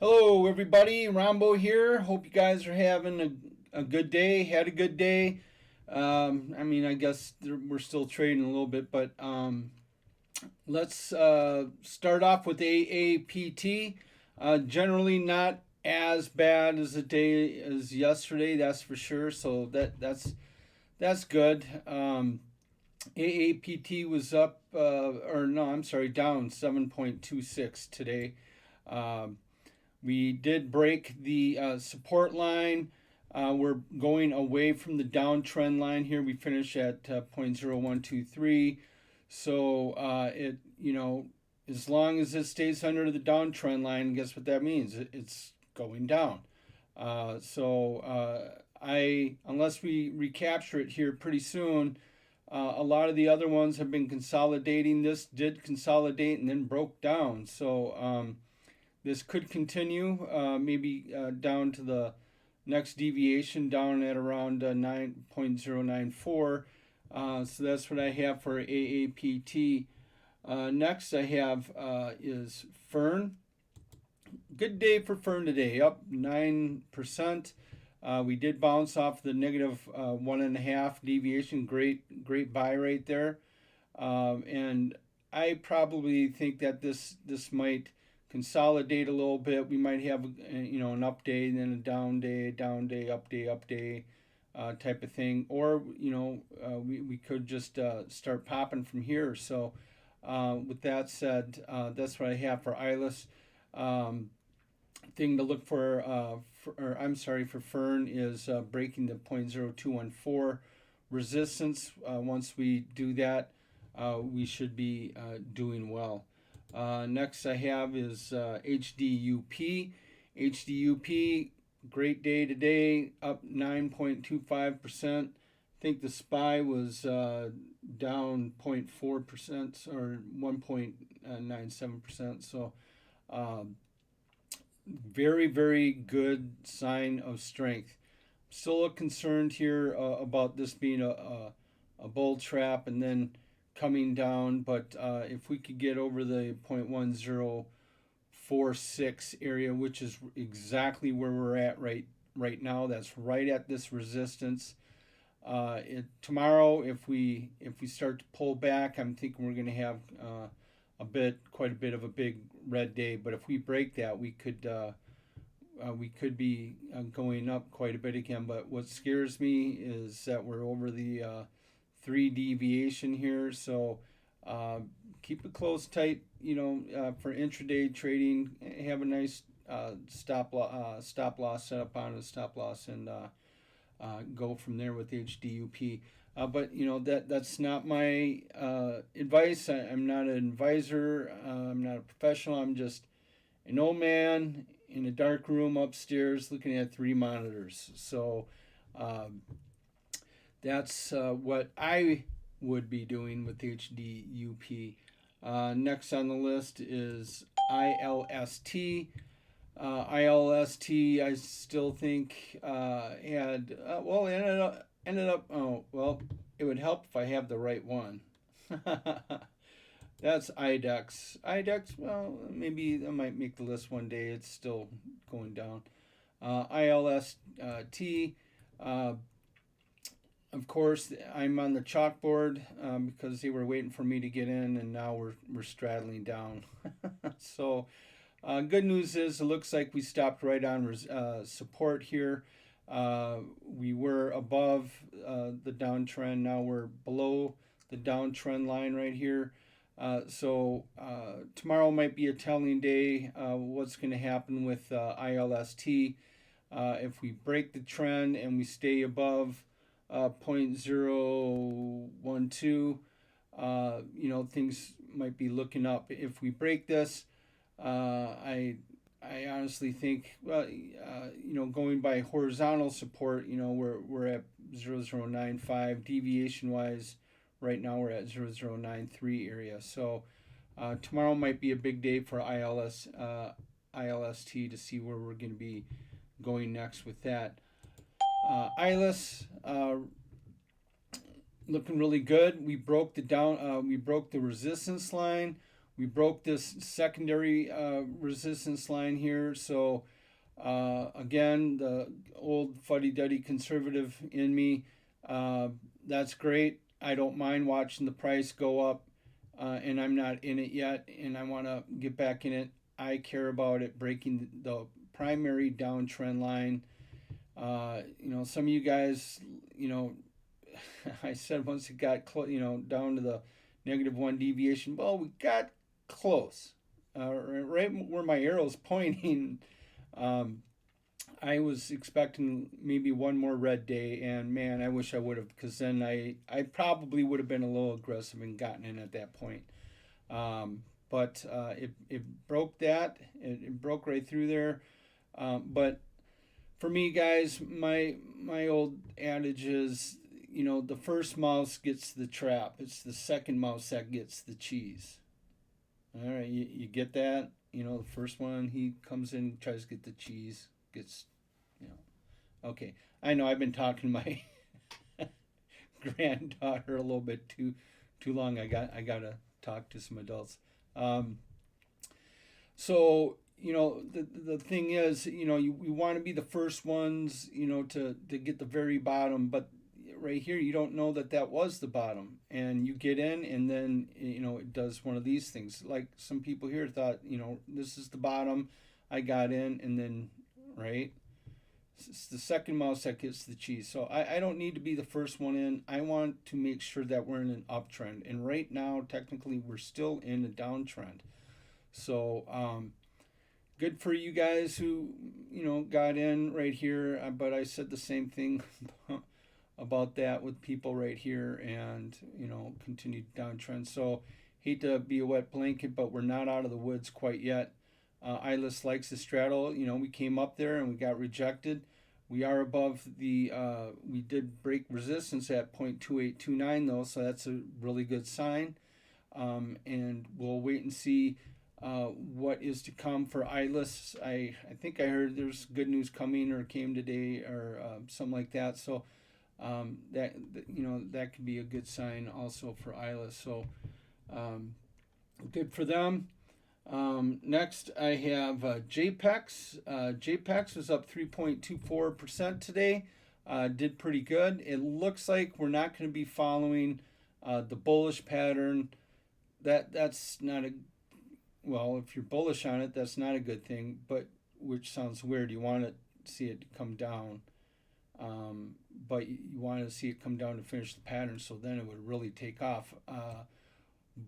Hello, everybody. Rambo here. Hope you guys are having a good day. Had a good day. I guess we're still trading a little bit, but let's start off with AAPT. Generally, not as bad as the day as yesterday. That's for sure. So that's good. AAPT was up, or no, I'm sorry, down 7.26 today. Um, we did break the support line. We're going away from the downtrend line here. We finished at 0.0123. So as long as it stays under the downtrend line, guess what that means? It's going down. Unless we recapture it here pretty soon, a lot of the other ones have been consolidating. This did consolidate and then broke down. So this could continue, maybe down to the next deviation down at around 9.094. So that's what I have for AAPT. Next I have is FERN. Good day for FERN today, up 9%. We did bounce off the negative 1.5 deviation. Great buy right there. And I probably think that this might consolidate a little bit. We might have an up day, then a down day, up day type of thing, or we could just start popping from here. So with that said, that's what I have for ILUS. Thing to look for, for FERN is breaking the 0.0214 resistance. Once we do that, we should be doing well. Next I have is HDUP. HDUP, great day today, up 9.25%. I think the SPY was down 0.4% or 1.97%. So very, very good sign of strength. Still concerned here about this being a bull trap and then coming down, but if we could get over the 0.1046 area, which is exactly where we're at right now, that's right at this resistance. Tomorrow, if we start to pull back, I'm thinking we're going to have quite a bit of a big red day. But if we break that, we could be going up quite a bit again. But what scares me is that we're over the 3 deviation here. So keep it close, tight. For intraday trading, have a nice stop loss set up on a stop loss and go from there with HDUP. But that's not my advice. I'm not an advisor. I'm not a professional. I'm just an old man in a dark room upstairs looking at 3 monitors. So that's what I would be doing with HDUP. Next on the list is ILST. ILST, I still think ended up. Oh well, it would help if I have the right one. That's IDEX. IDEX, well, maybe I might make the list one day. It's still going down. ILST. Of course, I'm on the chalkboard because they were waiting for me to get in, and now we're straddling down. So, good news is it looks like we stopped right on support here. We were above the downtrend. Now we're below the downtrend line right here. So tomorrow might be a telling day. What's going to happen with ILST? If we break the trend and we stay above 0.012, things might be looking up. If we break this, I honestly think, going by horizontal support, we're at 0.0095. Deviation wise, right now we're at 0.0093 area. So tomorrow might be a big day for ILST to see where we're going to be going next with that. ILUS looking really good. We broke the resistance line. We broke this secondary resistance line here. So again, the old fuddy-duddy conservative in me, that's great. I don't mind watching the price go up, and I'm not in it yet, and I want to get back in it. I care about it breaking the primary downtrend line. Some of you guys, I said once it got down to the -1 deviation. Well, we got close, right where my arrow's pointing. I was expecting maybe one more red day, and man, I wish I would have, because then I probably would have been a little aggressive and gotten in at that point. But it broke that. It broke right through there. But for me, guys, my old adage is, the first mouse gets the trap. It's the second mouse that gets the cheese. All right, you get that? The first one, he comes in, tries to get the cheese, gets, Okay, I know I've been talking to my granddaughter a little bit too long. I gotta talk to some adults. So the thing is, we want to be the first ones, to get the very bottom, but right here you don't know that was the bottom, and you get in, and then it does one of these things. Like some people here thought, this is the bottom, I got in, and then right, it's the second mouse that gets the cheese. So I don't need to be the first one in. I want to make sure that we're in an uptrend, and right now technically we're still in a downtrend. So good for you guys who got in right here, but I said the same thing about that with people right here, and continued downtrend. So hate to be a wet blanket, but we're not out of the woods quite yet. ILUS likes to straddle. We came up there and we got rejected. We are above the, we did break resistance at 0.2829 though, so that's a really good sign. And we'll wait and see what is to come for ILUS. I think I heard there's good news coming, or came today, or something like that. So that could be a good sign also for ILUS. So good for them. Next, I have JPEX. JPEX was up 3.24% today. Did pretty good. It looks like we're not going to be following the bullish pattern. That's not well, if you're bullish on it, that's not a good thing, but which sounds weird. You want to see it come down, but you want to see it come down to finish the pattern, so then it would really take off.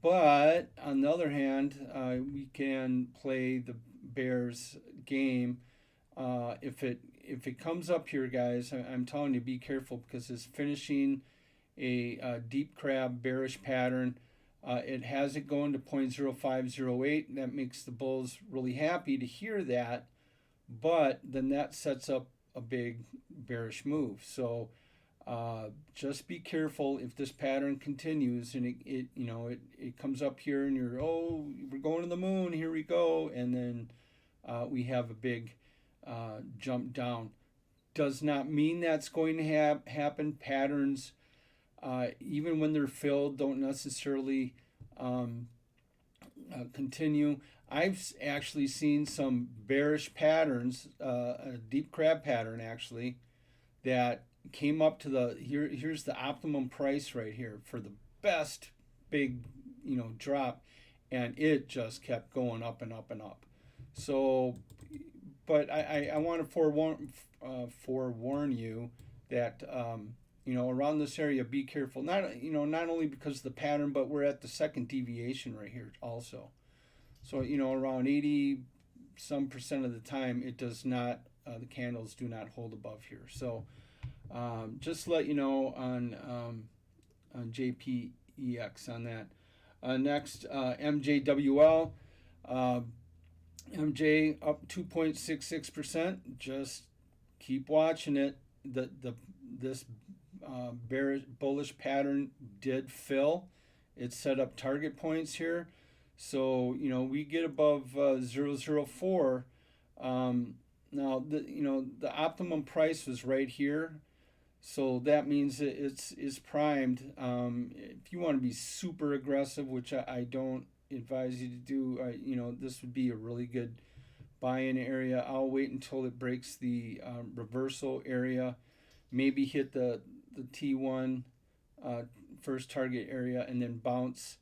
But on the other hand, we can play the bears game. If it comes up here, guys, I'm telling you, be careful, because it's finishing a deep crab bearish pattern. It has it going to 0.0508. That makes the bulls really happy to hear that, but then that sets up a big bearish move. So just be careful if this pattern continues, and it comes up here, and we're going to the moon, here we go, and then we have a big jump down. Does not mean that's going to happen. Patterns, even when they're filled, don't necessarily continue. I've actually seen some bearish patterns, a deep crab pattern actually, that came up to here's the optimum price right here for the best big drop, and it just kept going up and up and up. So, but I want to forewarn you that around this area, be careful. Not only because of the pattern, but we're at the second deviation right here also. So around 80% of the time, it does not. The candles do not hold above here. So just to let you know on JPEX on that. Next, MJWL. MJ up 2.66%. Just keep watching it. This bearish bullish pattern did fill. It set up target points here. So we get above 004. Now the optimum price was right here. So that means it's primed. If you want to be super aggressive, which I don't, advise you to do, this would be a really good buy-in area. I'll wait until it breaks the reversal area, maybe hit the T1 first target area, and then bounce.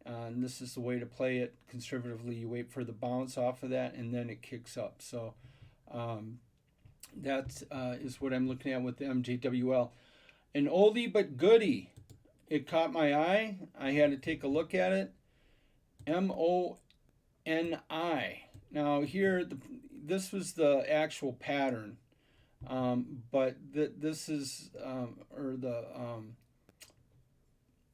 And this is the way to play it conservatively. You wait for the bounce off of that, and then it kicks up. So that is what I'm looking at with the MJWL. An oldie but goodie. It caught my eye. I had to take a look at it. MONI. Now here, this was the actual pattern, but this is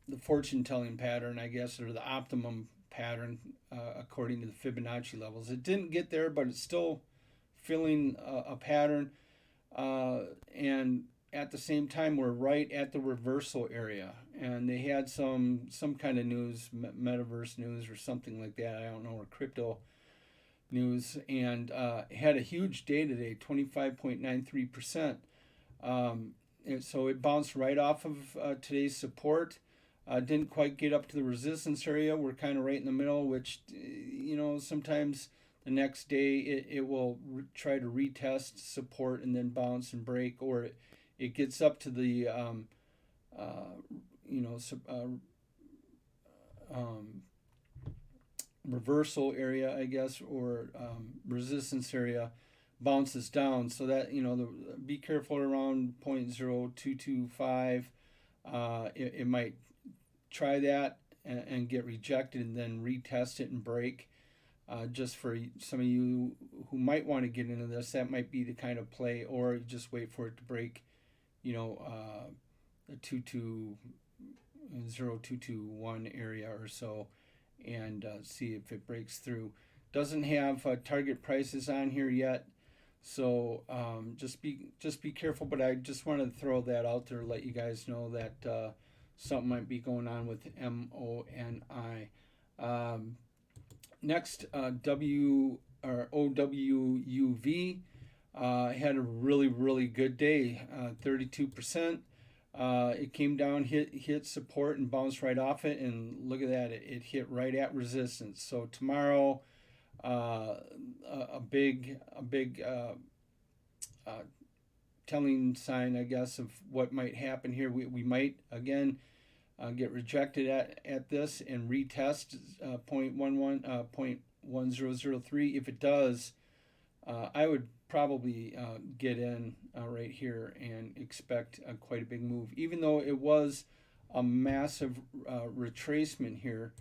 the fortune-telling pattern, I guess, or the optimum pattern according to the Fibonacci levels. It didn't get there, but it's still filling a pattern, and at the same time, we're right at the reversal area. And they had some kind of news, metaverse news or something like that. I don't know, or crypto news, and had a huge day today, 25.93%. So it bounced right off of today's support. Didn't quite get up to the resistance area. We're kind of right in the middle, which, sometimes the next day it will try to retest support and then bounce and break, or it gets up to the reversal area, I guess, or resistance area, bounces down. So that, be careful around 0.0225. It might try that and get rejected and then retest it and break. Just for some of you who might want to get into this, that might be the kind of play, or just wait for it to break, the 0221 area or so, and see if it breaks through. Doesn't have target prices on here yet, so just be careful. But I just wanted to throw that out there, let you guys know that something might be going on with MONI. Next, OWUV had a really good day, 32%. It came down, hit support, and bounced right off it. And look at that, it hit right at resistance. So tomorrow, a big telling sign, I guess, of what might happen here. We might again get rejected at this and retest 0.1003. If it does, I would probably get in right here and expect quite a big move, even though it was a massive retracement here.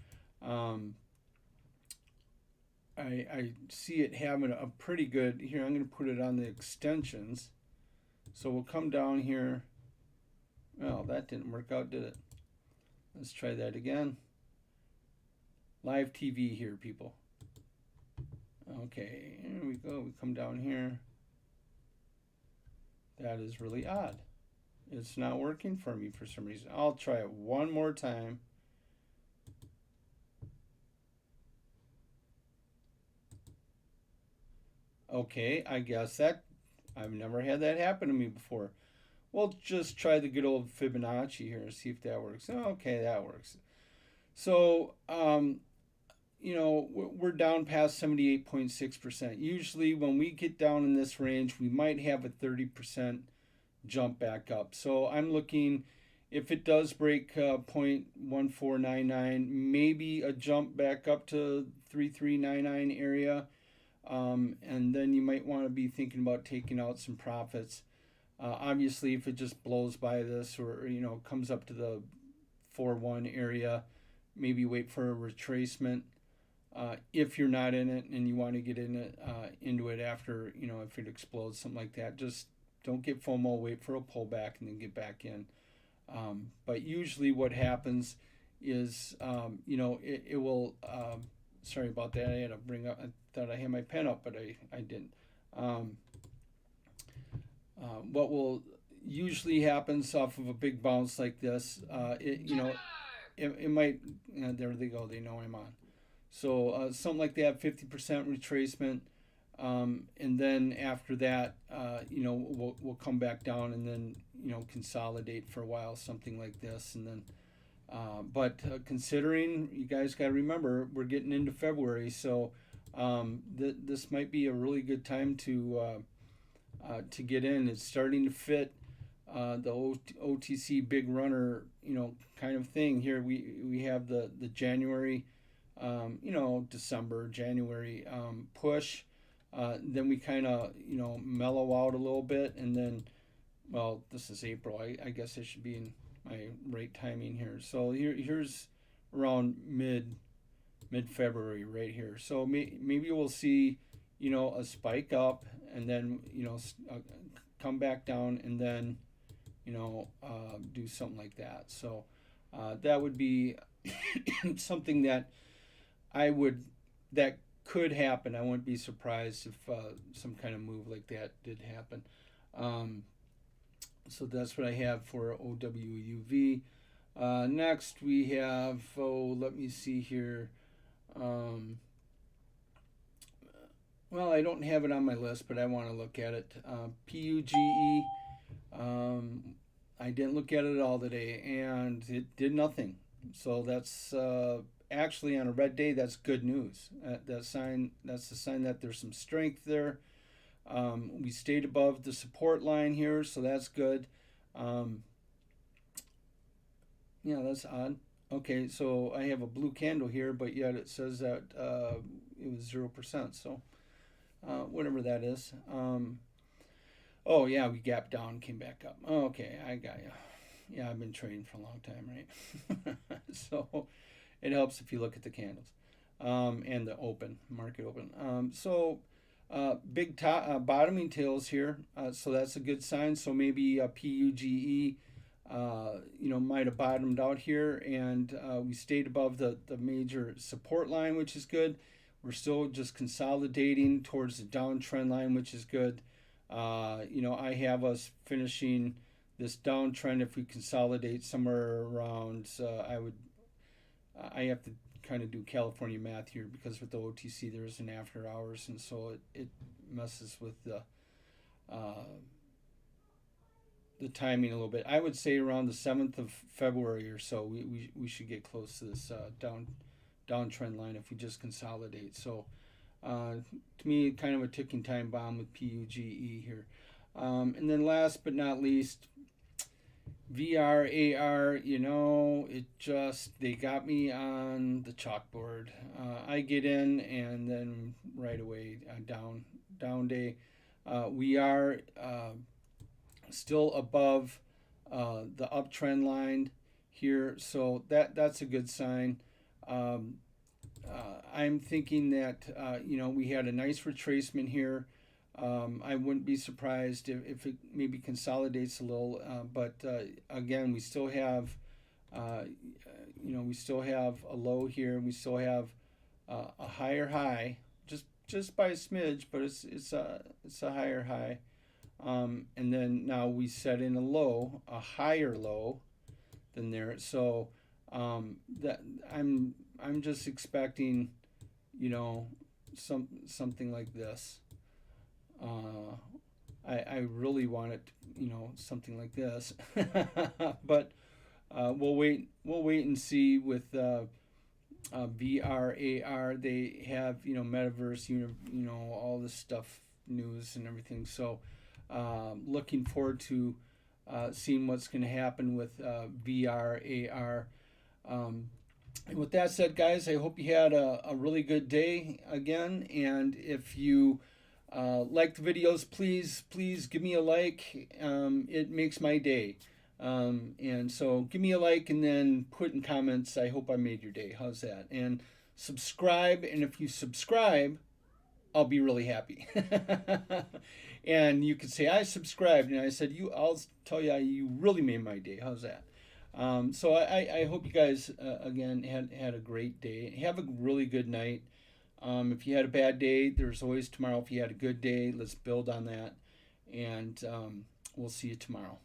I see it having a pretty good, here I'm going to put it on the extensions, so we'll come down here. Well, that didn't work out, did it? Let's try that again. Live TV here, people. Okay, here we go. We come down here. That is really odd. It's not working for me for some reason. I'll try it one more time. Okay, I guess that I've never had that happen to me before. We'll just try the good old Fibonacci here and see if that works. Okay, that works. So, we're down past 78.6%. Usually when we get down in this range, we might have a 30% jump back up. So I'm looking, if it does break 0.1499, maybe a jump back up to 3399 area. And then you might want to be thinking about taking out some profits. Obviously, if it just blows by this, or comes up to the 4.1 area, maybe wait for a retracement. If you're not in it and you want to get into it after, if it explodes, something like that, just don't get FOMO. Wait for a pullback and then get back in. But usually, what happens is, it will. Sorry about that. I had to bring up. I thought I had my pen up, but I didn't. What will usually happens off of a big bounce like this, it might, there they go, they know I'm on. So something like that, 50% retracement, and then after that, we'll come back down and then, consolidate for a while, something like this, and then But considering, you guys got to remember, we're getting into February, so this might be a really good time to get in. It's starting to fit the OTC big runner, kind of thing. Here we have the January, December, January push. Then we kind of, mellow out a little bit, and then, well, this is April. I guess I should be in my right timing here. So here's around mid February right here. So maybe we'll see, a spike up, and then come back down, and then do something like that. So that would be something that that could happen. I wouldn't be surprised if some kind of move like that did happen. So that's what I have for OWUV. Next we have, let me see here. Well, I don't have it on my list, but I want to look at it. PUGE. I didn't look at it at all today, and it did nothing. So that's actually, on a red day, that's good news. That's a sign that there's some strength there. We stayed above the support line here, so that's good. Yeah, that's odd. Okay, so I have a blue candle here, but yet it says that it was 0%. So whatever that is. Oh yeah, we gapped down, came back up. Oh, okay, I got you. Yeah, I've been trading for a long time, right? So it helps if you look at the candles and the market open. Big bottoming tails here, so that's a good sign. So maybe PUGE, might have bottomed out here, and we stayed above the major support line, which is good. We're still just consolidating towards the downtrend line, which is good. I have us finishing this downtrend if we consolidate somewhere around. I have to kind of do California math here, because with the OTC there is an after hours, and so it messes with the timing a little bit. I would say around the 7th of February or so we should get close to this downtrend line if we just consolidate. So to me, kind of a ticking time bomb with PUGE here. And then last but not least, VRAR, they got me on the chalkboard. I get in, and then right away, down day. We are still above the uptrend line here, so that's a good sign. I'm thinking that, we had a nice retracement here. I wouldn't be surprised if it maybe consolidates a little, but again, we still have, we still have a low here, and we still have a higher high, just by a smidge, but it's a higher high, and then now we set in a higher low than there. So that I'm just expecting, something like this. I really want it, something like this, but we'll wait and see with VRAR. They have, metaverse, all this stuff, news and everything. So looking forward to seeing what's going to happen with VRAR. And with that said, guys, I hope you had a really good day again. And if you like the videos, please give me a like. It makes my day. And so give me a like, and then put in comments, I hope I made your day. How's that? And subscribe. And if you subscribe, I'll be really happy. And you could say, I subscribed. And I said, I'll tell you, you really made my day. How's that? So I hope you guys, again, had a great day. Have a really good night. If you had a bad day, there's always tomorrow. If you had a good day, let's build on that. And we'll see you tomorrow.